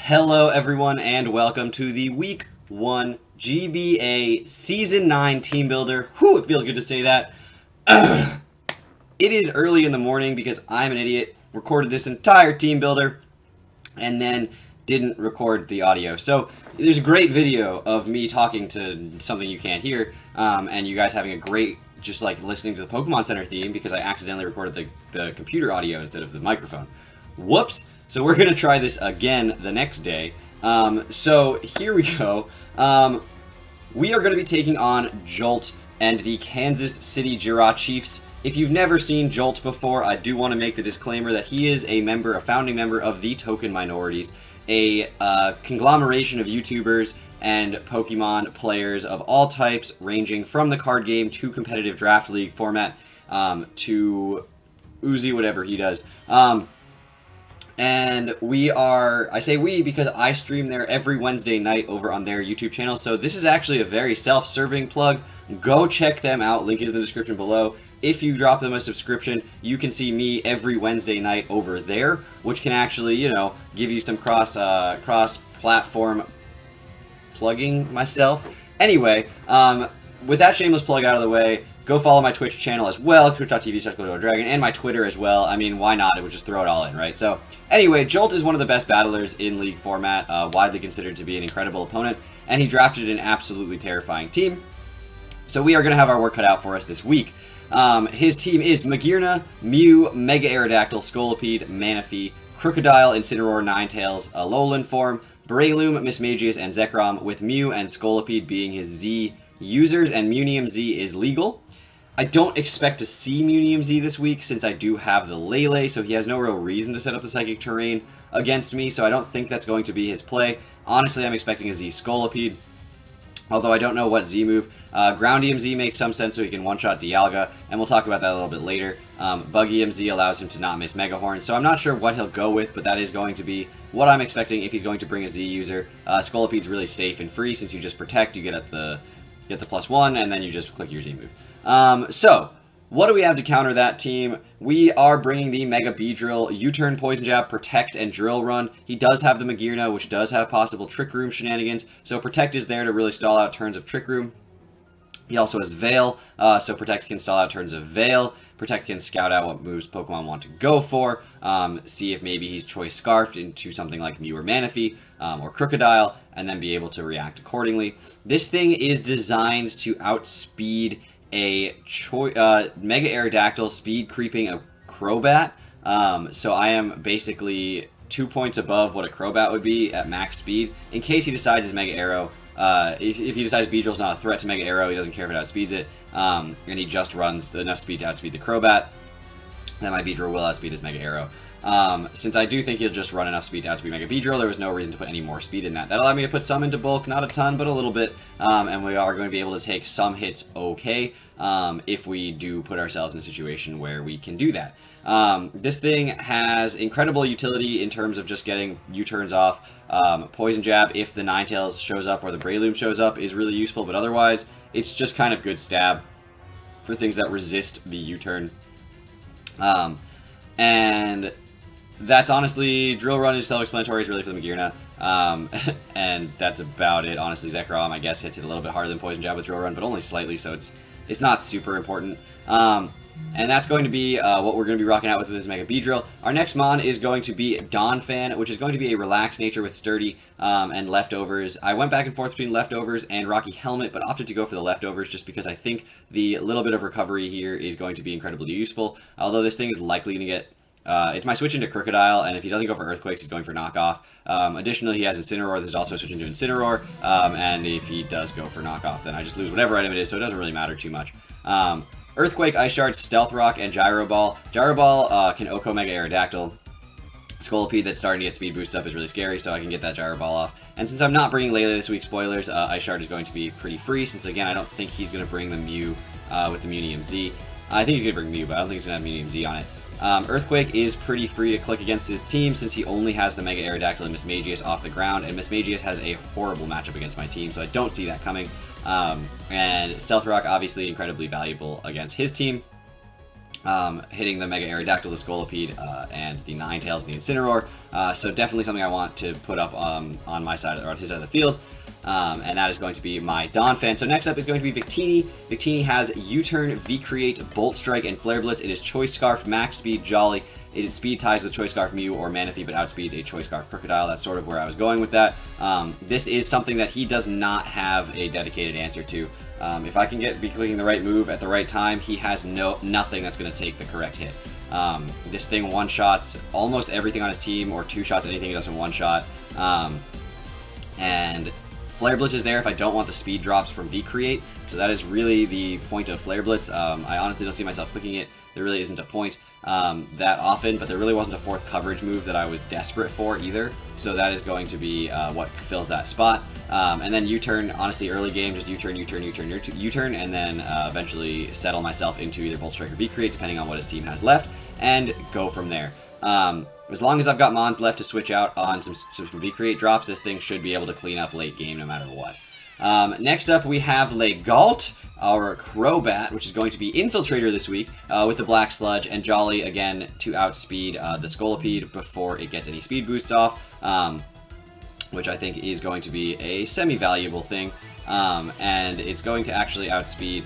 Hello everyone and welcome to the Week 1 GBA Season 9 Team Builder. Whew, it feels good to say that. It is early in the morning because I'm an idiot, recorded this entire Team Builder, and then didn't record the audio. So there's a great video of me talking to something you can't hear, and you guys having a great, just like listening to the Pokemon Center theme because I accidentally recorded the computer audio instead of the microphone. Whoops! So we're going to try this again the next day. So here we go. We are going to be taking on Jolt and the Kansas City Jirachiefs. If you've never seen Jolt before, I do want to make the disclaimer that he is a founding member of the Token Minorities, a conglomeration of YouTubers and Pokemon players of all types, ranging from the card game to competitive draft league format, to Uzi, whatever he does. And we are, I say we because I stream there every Wednesday night over on their YouTube channel, so this is actually a very self-serving plug. Go check them out, link is in the description below. If you drop them a subscription, you can see me every Wednesday night over there, which can actually, you know, give you some cross-platform plugging myself. Anyway, with that shameless plug out of the way, go follow my Twitch channel as well, twitch.tv/Dragon, and my Twitter as well. I mean, why not? It would just throw it all in, right? So, anyway, Jolt is one of the best battlers in League format, widely considered to be an incredible opponent, and he drafted an absolutely terrifying team. So we are going to have our work cut out for us this week. His team is Magearna, Mew, Mega Aerodactyl, Scolipede, Manaphy, Crocodile, Incineroar, Ninetales, Alolan form, Breloom, Mismagius, and Zekrom, with Mew and Scolipede being his Z users, and Munium Z is legal. I don't expect to see Munium Z this week since I do have the Lele, so he has no real reason to set up the Psychic Terrain against me, so I don't think that's going to be his play. Honestly, I'm expecting a Z Scolipede, although I don't know what Z move. Groundium Z makes some sense so he can one-shot Dialga, and we'll talk about that a little bit later. Buggium Z allows him to not miss Mega Horn, so I'm not sure what he'll go with, but that is going to be what I'm expecting if he's going to bring a Z user. Scolipede's really safe and free since you just protect, you get the +1, and then you just click your Z move. So, what do we have to counter that team? We are bringing the Mega Beedrill, U-Turn, Poison Jab, Protect, and Drill Run. He does have the Magearna, which does have possible Trick Room shenanigans, so Protect is there to really stall out turns of Trick Room. He also has Veil, so Protect can stall out turns of Veil. Protect can scout out what moves Pokemon want to go for, see if maybe he's Choice Scarfed into something like Mew or Manaphy, or Crocodile, and then be able to react accordingly. This thing is designed to outspeed a Mega Aerodactyl speed creeping a Crobat, so I am basically 2 points above what a Crobat would be at max speed, in case he decides his Mega Arrow. If he decides Beedrill's not a threat to Mega Arrow, he doesn't care if it outspeeds it, and he just runs enough speed to outspeed the Crobat, then my Beedrill will outspeed his Mega Arrow. Since I do think he'll just run enough speed to outspeed Mega Beedrill, there was no reason to put any more speed in that. That allowed me to put some into bulk, not a ton, but a little bit, and we are going to be able to take some hits okay, if we do put ourselves in a situation where we can do that. This thing has incredible utility in terms of just getting U-turns off. Poison Jab, if the Ninetales shows up or the Breloom shows up, is really useful, but otherwise, it's just kind of good stab for things that resist the U-turn. And that's honestly, Drill Run is self-explanatory, it's really for the Magearna, and that's about it. Honestly, Zekrom, I guess, hits it a little bit harder than Poison Jab with Drill Run, but only slightly, so it's not super important. And that's going to be what we're going to be rocking out with this Mega Beedrill. Our next mon is going to be Donphan, which is going to be a relaxed nature with Sturdy and Leftovers. I went back and forth between Leftovers and Rocky Helmet, but opted to go for the Leftovers just because I think the little bit of recovery here is going to be incredibly useful. Although this thing is likely going to get... it's my switch into Crocodile, and if he doesn't go for Earthquakes, he's going for Knockoff. Additionally, he has Incineroar. This is also a switch into Incineroar, and if he does go for Knockoff, then I just lose whatever item it is, so it doesn't really matter too much. Earthquake, Ice Shard, Stealth Rock, and Gyro Ball. Gyro Ball can Oko Mega Aerodactyl. Scolipede that's starting to get speed boost up is really scary, so I can get that Gyro Ball off. And since I'm not bringing Lele this week, spoilers, Ice Shard is going to be pretty free, since again, I don't think he's going to bring the Mew with the Munium Z. I think he's going to bring Mew, but I don't think he's going to have Munium Z on it. Earthquake is pretty free to click against his team since he only has the Mega Aerodactyl and Mismagius off the ground, and Mismagius has a horrible matchup against my team, so I don't see that coming. And Stealth Rock, obviously incredibly valuable against his team. hitting the Mega Aerodactyl, the Scolipede, and the Ninetales and the Incineroar. So definitely something I want to put up on my side, or on his side of the field. And that is going to be my Donphan. So next up is going to be Victini. Victini has U-Turn, V-Create, Bolt Strike, and Flare Blitz. It is Choice Scarf, Max Speed, Jolly. It is Speed ties with Choice Scarf Mew or Manaphy, but outspeeds a Choice Scarf Crocodile. That's sort of where I was going with that. This is something that he does not have a dedicated answer to. If I can be clicking the right move at the right time, he has nothing that's going to take the correct hit. This thing one-shots almost everything on his team, or two-shots anything he does in one-shot. And Flare Blitz is there if I don't want the speed drops from V-Create, so that is really the point of Flare Blitz. I honestly don't see myself clicking it. There really isn't a point that often, but there really wasn't a fourth coverage move that I was desperate for either, so that is going to be what fills that spot. And then U-Turn, honestly, early game, just U-Turn, U-Turn, U-Turn, U-Turn, and then eventually settle myself into either Bolt Strike or V-Create, depending on what his team has left, and go from there. As long as I've got Mons left to switch out on some V-Create drops, this thing should be able to clean up late game no matter what. Next up, we have Legault, our Crobat, which is going to be Infiltrator this week with the Black Sludge, and Jolly, again, to outspeed the Scolipede before it gets any speed boosts off, which I think is going to be a semi-valuable thing, and it's going to actually outspeed...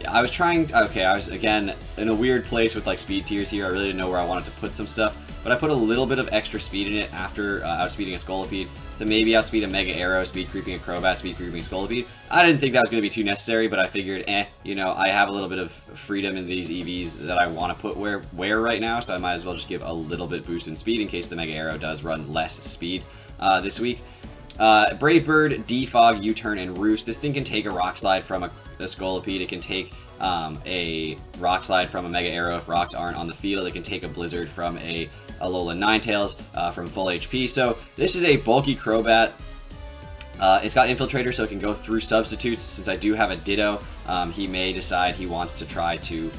I was, again, in a weird place with, like, speed tiers here. I really didn't know where I wanted to put some stuff, but I put a little bit of extra speed in it after outspeeding a Scolipede, to maybe outspeed a Mega Arrow, speed creeping a Crobat, speed creeping a Scolipede. I didn't think that was going to be too necessary, but I figured, you know, I have a little bit of freedom in these EVs that I want to put where right now, so I might as well just give a little bit boost in speed in case the Mega Arrow does run less speed this week. Brave Bird, Defog, U-Turn, and Roost. This thing can take a Rock Slide from a Scolipede. It can take a Rock Slide from a Mega Arrow if rocks aren't on the field. It can take a Blizzard from a Alolan Ninetales from full HP. So this is a bulky Crobat. It's got Infiltrator, so it can go through substitutes. Since I do have a Ditto, he may decide he wants to try to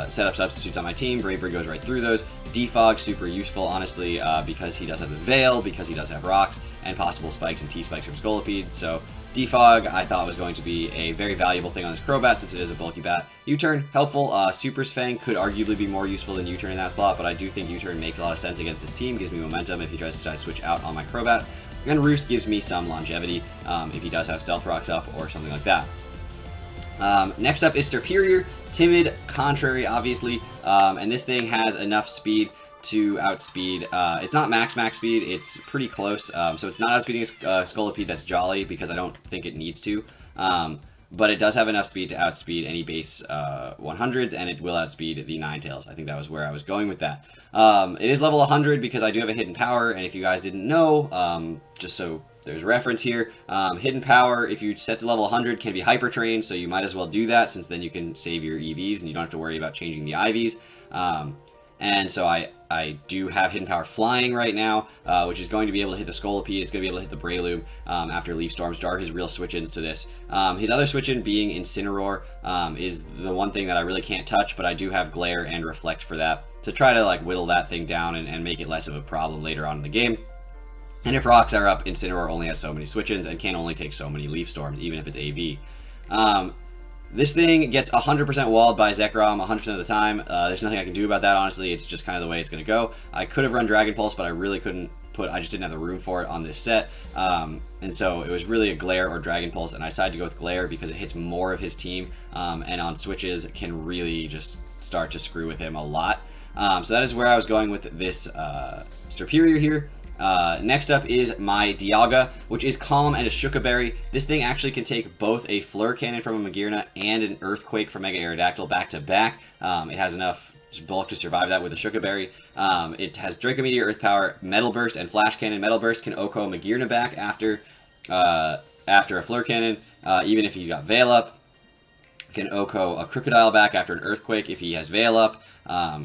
set up substitutes on my team. Brave Bird goes right through those. Defog, super useful, honestly, because he does have the Veil, because he does have Rocks, and possible Spikes and T-Spikes from Scolipede. So Defog, I thought, was going to be a very valuable thing on this Crobat, since it is a bulky bat. U-Turn, helpful. Super's Fang could arguably be more useful than U-Turn in that slot, but I do think U-Turn makes a lot of sense against this team, gives me momentum if he tries to switch out on my Crobat. And Roost gives me some longevity if he does have Stealth Rocks up or something like that. Next up is Superior, Timid, Contrary, obviously, and this thing has enough speed to outspeed. It's not max speed, it's pretty close, so it's not outspeeding a Scolipede that's Jolly, because I don't think it needs to, but it does have enough speed to outspeed any base 100s, and it will outspeed the Ninetales. I think that was where I was going with that. It is level 100 because I do have a hidden power, and if you guys didn't know, just so there's a reference here, hidden power, if you set to level 100, can be hyper trained, so you might as well do that, since then you can save your EVs and you don't have to worry about changing the IVs. And so I do have hidden power flying right now, which is going to be able to hit the Scolipede. It's going to be able to hit the Breloom after Leaf Storms. Are his real switch-ins to this. His other switch-in being Incineroar is the one thing that I really can't touch, but I do have Glare and Reflect for that, to try to like whittle that thing down and make it less of a problem later on in the game. And if rocks are up, Incineroar only has so many switch-ins and can only take so many Leaf Storms, even if it's AV. This thing gets 100% walled by Zekrom 100% of the time. There's nothing I can do about that, honestly. It's just kind of the way it's going to go. I could have run Dragon Pulse, but I really couldn't I just didn't have the room for it on this set. And so it was really a Glare or Dragon Pulse, and I decided to go with Glare because it hits more of his team, and on switches can really just start to screw with him a lot. So that is where I was going with this Superior here. Next up is my Dialga, which is Calm and a Shuka Berry. This thing actually can take both a Fleur Cannon from a Magearna and an Earthquake from Mega Aerodactyl back to back. It has enough bulk to survive that with a Shuka Berry. It has Draco Meteor, Earth Power, Metal Burst, and Flash Cannon. Metal Burst can Oko Magearna back after a Fleur Cannon, even if he's got Veil up. Can Oko a Crocodile back after an Earthquake if he has Veil up.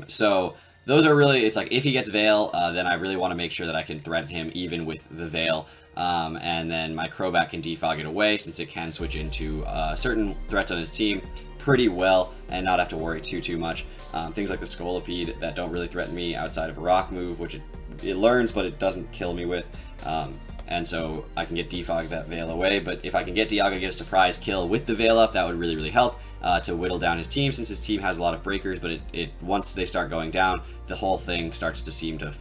So those are really, it's like if he gets Veil, then I really want to make sure that I can threaten him even with the Veil. And then my Crobat can defog it away, since it can switch into certain threats on his team pretty well and not have to worry too much. Things like the Scolipede that don't really threaten me outside of a rock move, which it learns but it doesn't kill me with. And so I can get defog that Veil away, but if I can get Dialga to get a surprise kill with the Veil up, that would really help. to whittle down his team, since his team has a lot of breakers, but once they start going down, the whole thing starts to seem to not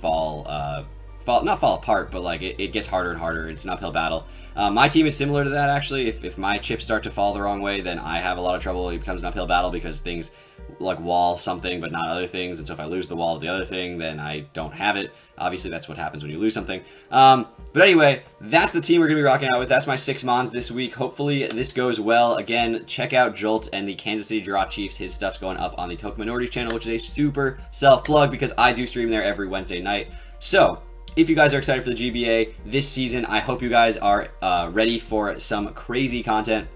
fall apart, but like it gets harder and harder. It's an uphill battle. My team is similar to that, actually. If my chips start to fall the wrong way, then I have a lot of trouble. It becomes an uphill battle because things like wall something but not other things, and so if I lose the wall to the other thing, then I don't have it. Obviously that's what happens when you lose something. But anyway, that's the team we're gonna be rocking out with. That's my 6 mons this week. Hopefully this goes well. Again, check out Jolt and the Kansas City Jirachiefs. His stuff's going up on the Token Minorities channel, which is a super self-plug because I do stream there every Wednesday night. So if you guys are excited for the GBA this season, I hope you guys are ready for some crazy content.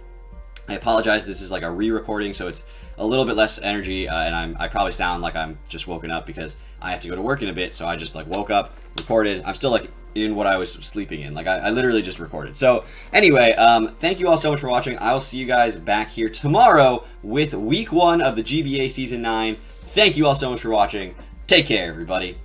I apologize, this is like a re-recording, so it's a little bit less energy, and I probably sound like I'm just woken up because I have to go to work in a bit, so I just like woke up, recorded. I'm still like in what I was sleeping in. Like I literally just recorded. So anyway, thank you all so much for watching. I will see you guys back here tomorrow with week 1 of the GBA Season 9. Thank you all so much for watching. Take care, everybody.